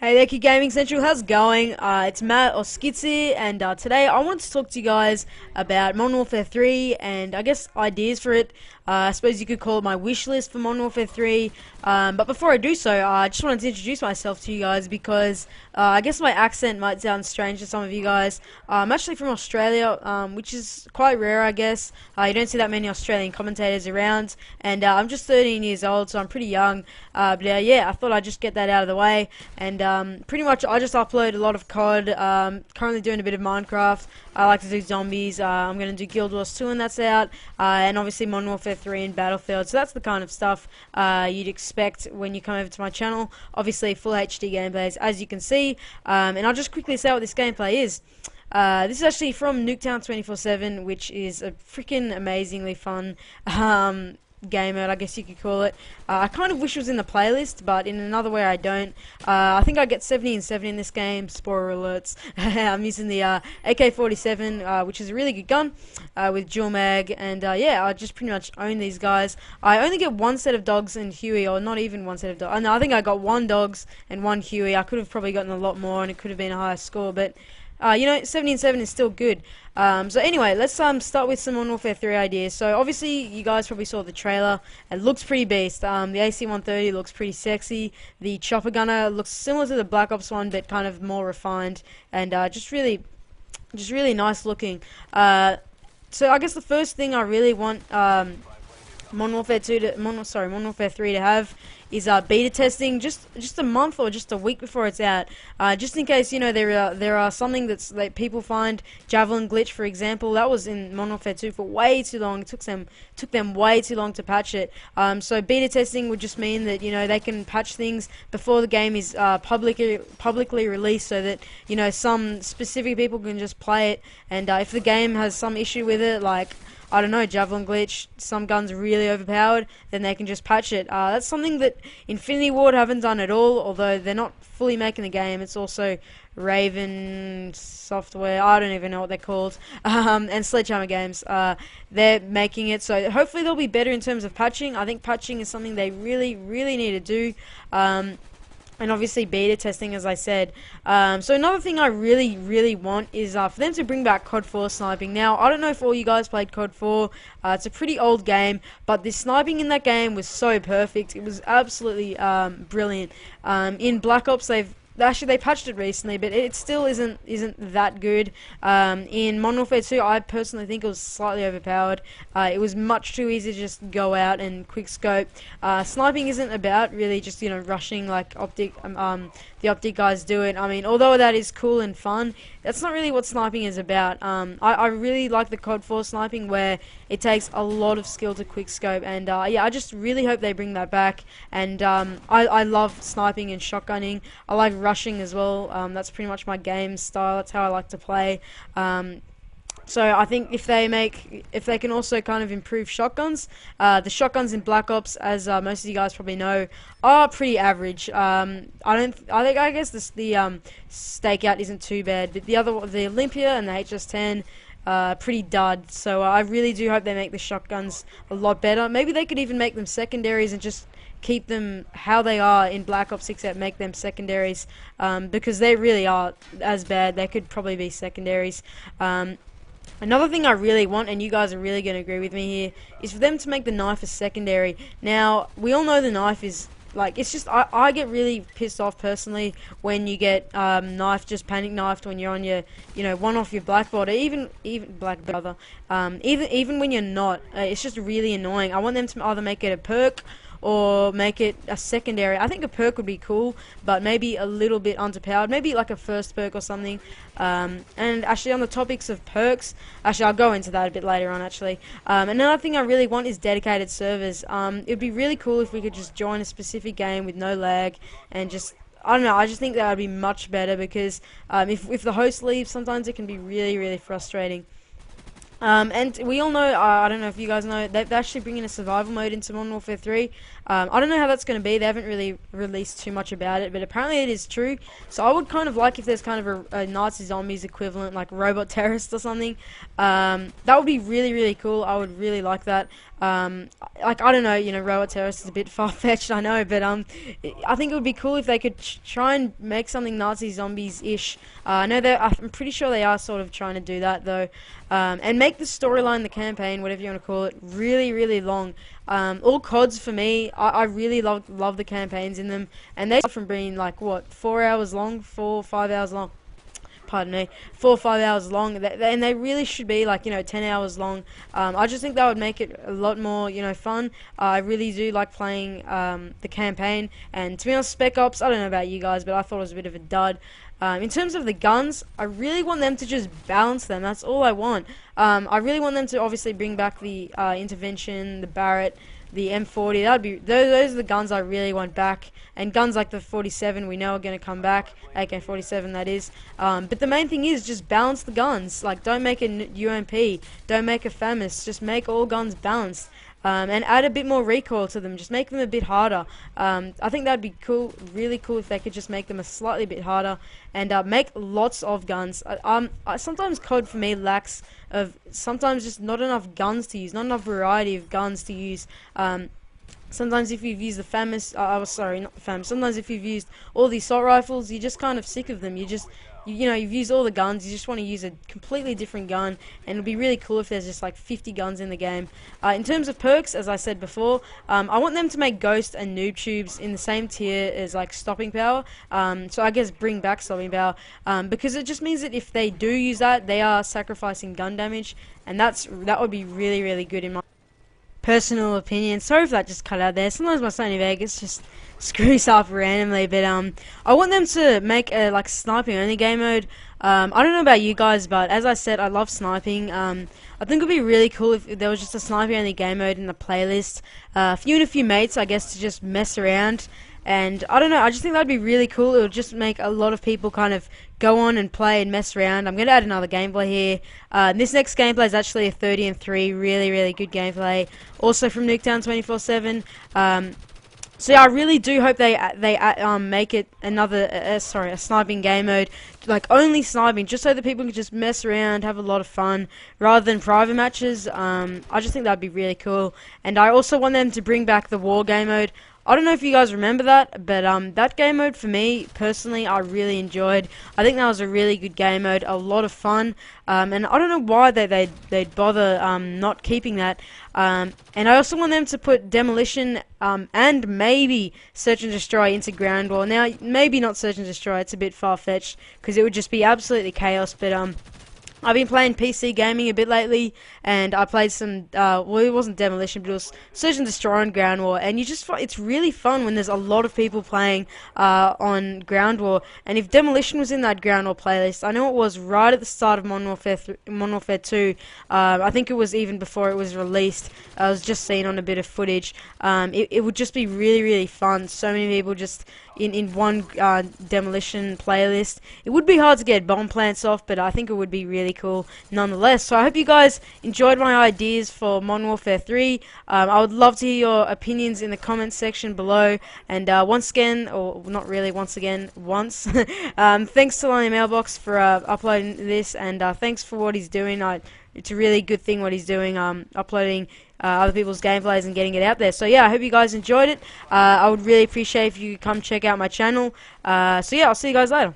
Hey there, Kid Gaming Central. How's it going? It's Matt or Skitsy, and today I wanted to talk to you guys about Modern Warfare 3 and I guess ideas for it. I suppose you could call it my wish list for Modern Warfare 3. But before I do so, I just wanted to introduce myself to you guys because I guess my accent might sound strange to some of you guys. I'm actually from Australia, which is quite rare, I guess. You don't see that many Australian commentators around, and I'm just 13 years old, so I'm pretty young. But yeah, I thought I'd just get that out of the way. And pretty much I just upload a lot of COD, currently doing a bit of Minecraft. I like to do zombies. I'm going to do Guild Wars 2 when that's out, and obviously Modern Warfare 3 and Battlefield. So that's the kind of stuff you'd expect when you come over to my channel. Obviously full HD gameplays, as you can see. And I'll just quickly say what this gameplay is. This is actually from Nuketown 24/7, which is a freaking amazingly fun game mode, I guess you could call it. I kind of wish it was in the playlist, but in another way I don't. I think I get 70 and 70 in this game. Spoiler alerts. I'm using the AK-47, which is a really good gun with dual mag, and yeah, I just pretty much own these guys. I only get one set of dogs and Huey, or not even one set of dogs. No, I think I got one dogs and one Huey. I could have probably gotten a lot more, and it could have been a higher score, but you know, 70 and 7 is still good. So anyway, let's start with some Modern Warfare 3 ideas. So obviously, you guys probably saw the trailer. It looks pretty beast. The AC-130 looks pretty sexy. The chopper gunner looks similar to the Black Ops one, but kind of more refined and just really nice looking. So I guess the first thing I really want Modern Warfare 3 to have is beta testing just a month or just a week before it's out, just in case, you know, there are something that's like people find Javelin glitch, for example. That was in Modern Warfare 2 for way too long. It took them way too long to patch it. So beta testing would just mean that, you know, they can patch things before the game is publicly released, so that, you know, some specific people can just play it, and if the game has some issue with it, like, I don't know, Javelin glitch, some guns are really overpowered, then they can just patch it. That's something that Infinity Ward haven't done at all, although they're not fully making the game. It's also Raven Software, I don't even know what they're called, and Sledgehammer Games. They're making it, so hopefully they'll be better in terms of patching. I think patching is something they really need to do. And obviously beta testing, as I said. So another thing I really want is for them to bring back COD 4 sniping. Now, I don't know if all you guys played COD 4. It's a pretty old game, but the sniping in that game was so perfect. It was absolutely brilliant. In Black Ops, they patched it recently, but it still isn't that good. In Modern Warfare 2, I personally think it was slightly overpowered. It was much too easy to just go out and quick scope. Sniping isn't about really just, you know, rushing like the optic guys do it. I mean, although that is cool and fun, that's not really what sniping is about. I really like the COD 4 sniping, where it takes a lot of skill to quick scope, and yeah, I just really hope they bring that back. And I love sniping and shotgunning. I like rushing as well. That's pretty much my game style. That's how I like to play. So I think if they can also kind of improve shotguns, the shotguns in Black Ops, as most of you guys probably know, are pretty average. I guess the Stakeout isn't too bad, but the Olympia and the HS-10, pretty dud. So I really do hope they make the shotguns a lot better. Maybe they could even make them secondaries and just keep them how they are in Black Ops 6, and make them secondaries, because they really are as bad. They could probably be secondaries. Another thing I really want, and you guys are really going to agree with me here, is for them to make the knife a secondary. Now, we all know the knife is, like, it's just, I get really pissed off personally when you get just panic knifed when you're on your, you know, one off your blackboard, or even black brother, even when you're not. It's just really annoying. I want them to either make it a perk or make it a secondary. I think a perk would be cool, but maybe a little bit underpowered. Maybe like a first perk or something. And actually, on the topics of perks, actually I'll go into that a bit later on, actually. Another thing I really want is dedicated servers. It'd be really cool if we could just join a specific game with no lag, and just, I don't know, I just think that would be much better, because if the host leaves, sometimes it can be really frustrating. And we all know, I don't know if you guys know, they're actually bringing a survival mode into Modern Warfare 3. I don't know how that's going to be. They haven't really released too much about it, but apparently it is true. So I would kind of like if there's kind of a Nazi zombies equivalent, like robot terrorist or something. That would be really, really cool. I would really like that. Like, I don't know, you know, robot terrorist is a bit far-fetched, I know, but I think it would be cool if they could try and make something Nazi zombies-ish. I know I'm pretty sure they are sort of trying to do that, though. And make the storyline, the campaign, whatever you want to call it, really, really long. All CODs for me, I really love the campaigns in them, and they from being like, what, 4 hours long, 4 or 5 hours long. Pardon me, 4 or 5 hours long, and they really should be like, you know, 10 hours long. I just think that would make it a lot more, you know, fun. I really do like playing the campaign, and to be honest, Spec Ops, I don't know about you guys, but I thought it was a bit of a dud. In terms of the guns, I really want them to just balance them. That's all I want. I really want them to obviously bring back the Intervention, the Barrett, the M40. That'd be those are the guns I really want back, and guns like the 47 we know are going to come back, AK-47 that is. But the main thing is just balance the guns. Like, don't make a UMP, don't make a FAMAS, just make all guns balanced. And add a bit more recoil to them, just make them a bit harder. I think that'd be cool, really cool if they could just make them a slightly bit harder, and make lots of guns. Sometimes COD for me lacks of sometimes just not enough guns to use, not enough variety of guns to use. Sometimes if you've used the FAMAS, sorry, not the FAMAS, sometimes if you've used all the assault rifles, you're just kind of sick of them. You know, you've used all the guns, you just want to use a completely different gun, and it'd be really cool if there's just like 50 guns in the game. In terms of perks, as I said before, I want them to make Ghost and Noob Tubes in the same tier as like Stopping Power, so I guess bring back Stopping Power, because it just means that if they do use that, they are sacrificing gun damage, and that would be really, really good in my personal opinion. Sorry if that just cut out there. Sometimes my Sony Vegas just screws up randomly, but I want them to make a like sniping only game mode. I don't know about you guys, but as I said, I love sniping. I think it'd be really cool if there was just a sniping only game mode in the playlist for you and a few mates, I guess, to just mess around. And I don't know, I just think that'd be really cool. It would just make a lot of people kind of go on and play and mess around. I'm going to add another gameplay here. This next gameplay is actually a 30-3, really, really good gameplay. Also from Nuketown 24/7. So yeah, I really do hope they make it another, a sniping game mode, like only sniping, just so that people can just mess around, have a lot of fun, rather than private matches. I just think that'd be really cool. And I also want them to bring back the war game mode. I don't know if you guys remember that, but that game mode for me personally, I really enjoyed. I think that was a really good game mode, a lot of fun, and I don't know why they'd bother not keeping that. And I also want them to put Demolition and maybe Search and Destroy into Ground War. Now, maybe not Search and Destroy; it's a bit far-fetched because it would just be absolutely chaos. But I've been playing PC gaming a bit lately, and I played some, well, it wasn't Demolition, but it was Search and Destroy on Ground War, and it's really fun when there's a lot of people playing on Ground War. And if Demolition was in that Ground War playlist, I know it was right at the start of Modern Warfare 2, I think it was even before it was released. I was just seeing on a bit of footage. It would just be really, really fun. So many people just in one Demolition playlist. It would be hard to get bomb plants off, but I think it would be really cool nonetheless. So I hope you guys enjoyed my ideas for Modern Warfare 3. I would love to hear your opinions in the comments section below. And once again, or not really once again, thanks to Lonely Mailbox for uploading this, and thanks for what he's doing. It's a really good thing what he's doing, uploading other people's gameplays and getting it out there. So yeah, I hope you guys enjoyed it. I would really appreciate if you could come check out my channel. So yeah, I'll see you guys later.